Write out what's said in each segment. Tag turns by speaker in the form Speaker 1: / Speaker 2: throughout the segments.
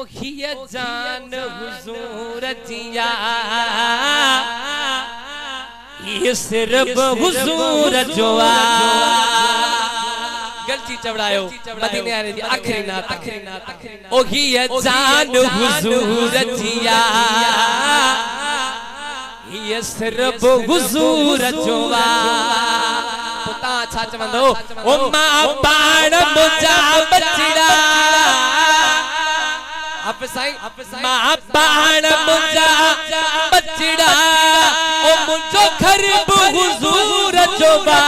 Speaker 1: हिय जान हुजूर जिया ये सिर्फ हुजूर जोआ गलती चवड़ायो मदीने वाले दी आखिरी नात ओ हिय जान हुजूर जिया ये सिर्फ हुजूर जोआ पुता छा चवंदो ओ मां पाण मुजा बचड़ा आप साईं मां पाण मुजा बचड़ा ओ मुझो घर हुजूर जोबा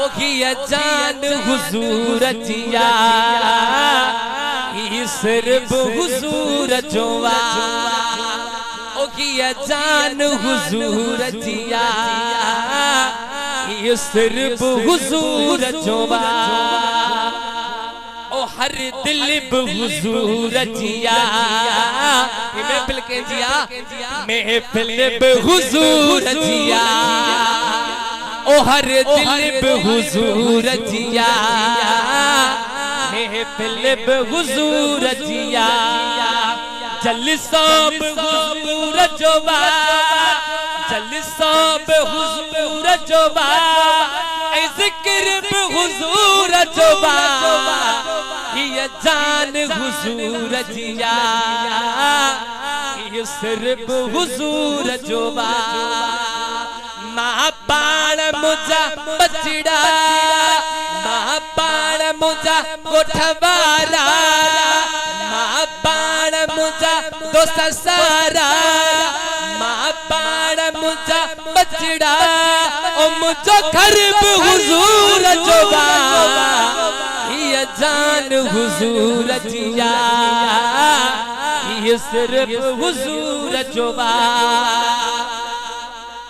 Speaker 1: ओ हिय जान हुजूर जिया ई सिर्फ हुजूर जोवा ओ हिय जान हुजूर जिया ई सिर्फ हुजूर जोवा ओ हर दिल हुजूर जिया महफिल के जिया महफिल हुजूर जिया ओ हर दिल हुजूर जिया महफिल हुजूर जिया जलसोब हुजूर जोबा जलसोब हुजूर जोबा ऐ जिक्र हुजूर जोबा ये जान हुजूर जिया ये सिर्फ हुजूर जोबा मां पाण मुजा बचड़ा मां पाण मुजा गोठवारा मां पाण मुजा दोस्त सारा मां पाण मुजा बचड़ा ओ मुझो घर हुजूर जोबा ये जान हुजूर जिया ये सिर्फ हुजूर जोबा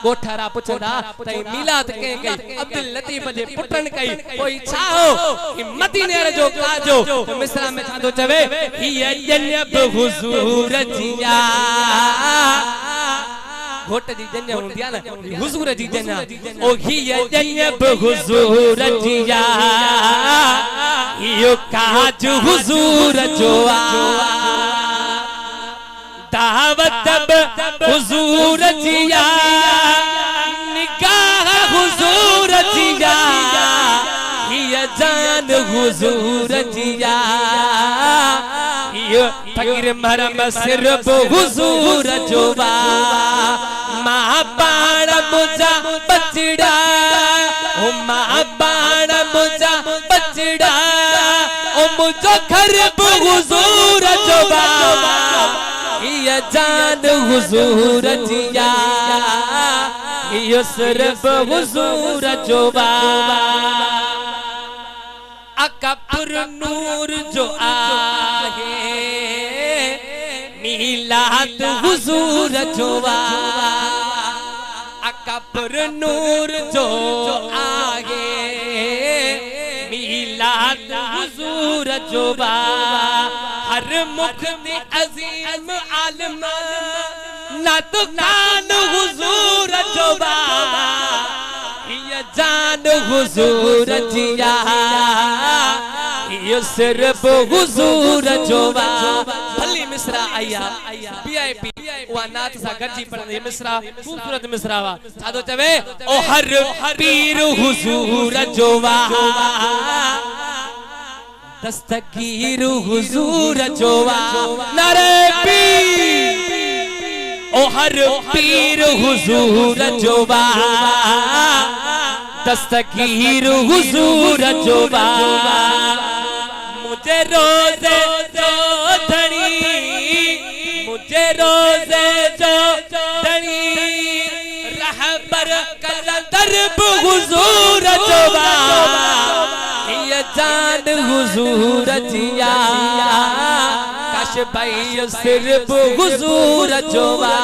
Speaker 1: गोठरा पुछदा तई मिलाद के गई अब्दुल लतीफ जे पुटन कई कोई छाओ मदीने जो काजो तो मिस्रा में छादो चवे हिय जन्नब हुजूर जिया घोट जी जन्नत हुंदी आ न हुजूर जी जन्नत ओ हिय जन्नब हुजूर जिया यो काज हुजूर जोआ दावत हुजूर जिया निगाह हुजूर जिया हिय जान हुजूर जिया यो फकीर मरम सिर्फ हुजूर जोबा मां पाण मुजा बचड़ा ओ मां पाण मुजा बचड़ा ओ मुझो घर हुजूर जोबा ये जान हुजूर जिया ये सिर्फ हुजूर जोबा अकबर नूर जो आहे मिलाद हुजूर जोबा अकबर नूर जो आहे मिलाद हुजूर जोबा हर मुख में अजीम आलम ना तो कान हुजूर जोबा ये जान हुजूर जिया ये सिर्फ हुजूर जोबा भली मिसरा आया वीआईपी वा नात सा गजी पढ़े मिसरा खूबसूरत मिसरा वा छादो चवे ओ हर पीर हुजूर जोबा दस्तगीर हुजूर जोबा नारे पीर ओ हर पीर हुजूर जोबा दस्तगीर हुजूर जोबा मुझे रोजे जो धनी मुझे रोजे जो धनी रहबर कलंदर हुजूर जोबा ये जान हुजूर जिया काश भाई सिर्फ हुजूर जोबा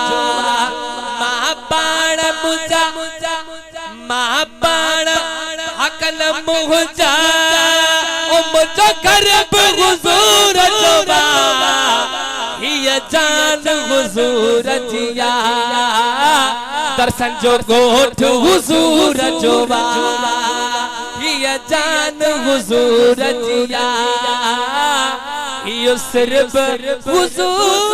Speaker 1: मां पाण मुजा मां पाण हकल मुजा ओ मुझो घर हुजूर जोबा ये जान हुजूर जिया दर्शन जो गोठ हुजूर जोबा ये जान हुजूर जिया यो सिर्फ हुजूर